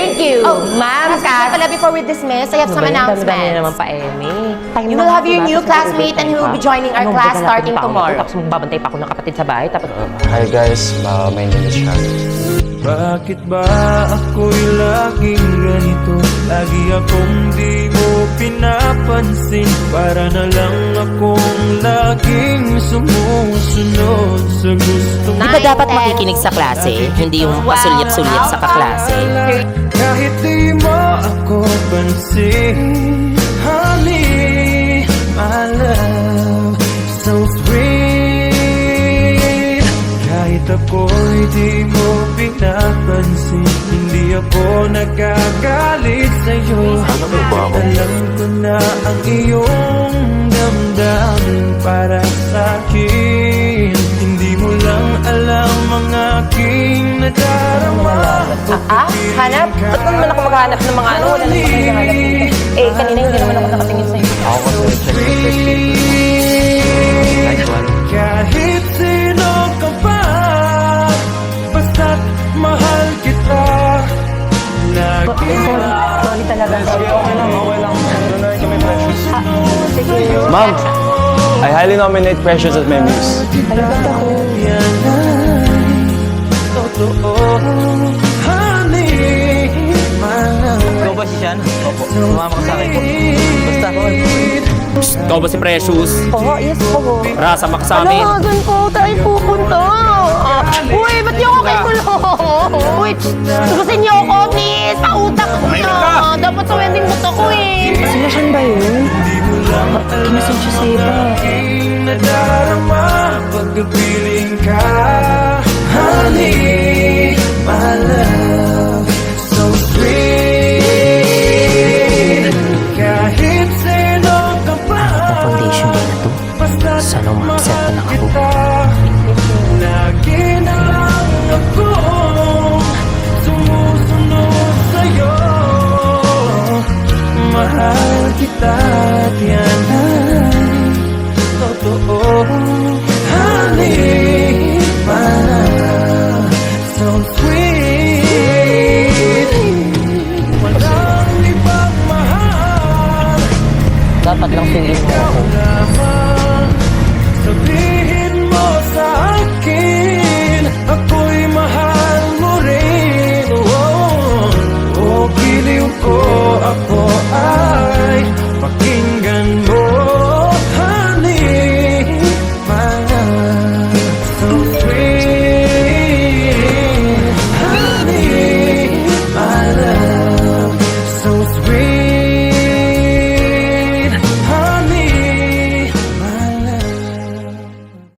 Thank you. Oh, Ma'am, Kat. Pala, before we dismiss, I have some announcements. Dami naman pa, Amy. You will have your new classmate and he will be joining our class starting tomorrow. Tapos magbabantay pa ako ng kapatid sa bahay. Tapos, Hi guys, my name is Sean. Bakit ba ako'y laging ganito? Lagi akong di mo pinapansin. Para na lang akong laging sumusunod sa gusto mo. di ba dapat makikinig sa klase? Hindi yung pasulyap-sulyap sa kaklase. Kahit di mo ako pansin, honey, my love, so sweet. Kahit ako'y di mo pinapansin, hindi ako nagagalit sa'yo. Alam ko na ang iyong damdamin para sa'kin. Hindi mo lang alam ang aking nadarama. Hanap? Ba't naman ako maghanap ng mga ano? Wala naman ako naghanap dito. Eh, kanina hindi naman ako nakatingin sa'yo. Ako kasi check the first Nice one. Kahit sino ka pa, basta't mahal kita. Lagi Sorry talaga. Okay lang. Ma'am, I highly nominate Precious as my muse. yan ay totoo, honey, my love. Ikaw ba si Sean? Opo. Sumama ka sa akin. Basta ako. Ikaw ba si Precious? Oo, yes po. Rasa Maksami? Doon po tayo pupunta. Uy, ba't niyo ako kayo kulong? Uy, gusin niyo ako, please. Sa utak ko na. Dapat sa wedding mo to ko eh. Sila siya ba yun? Kinasal siya sa iba. Aking nadarama pagkapiling ka, honey, my love.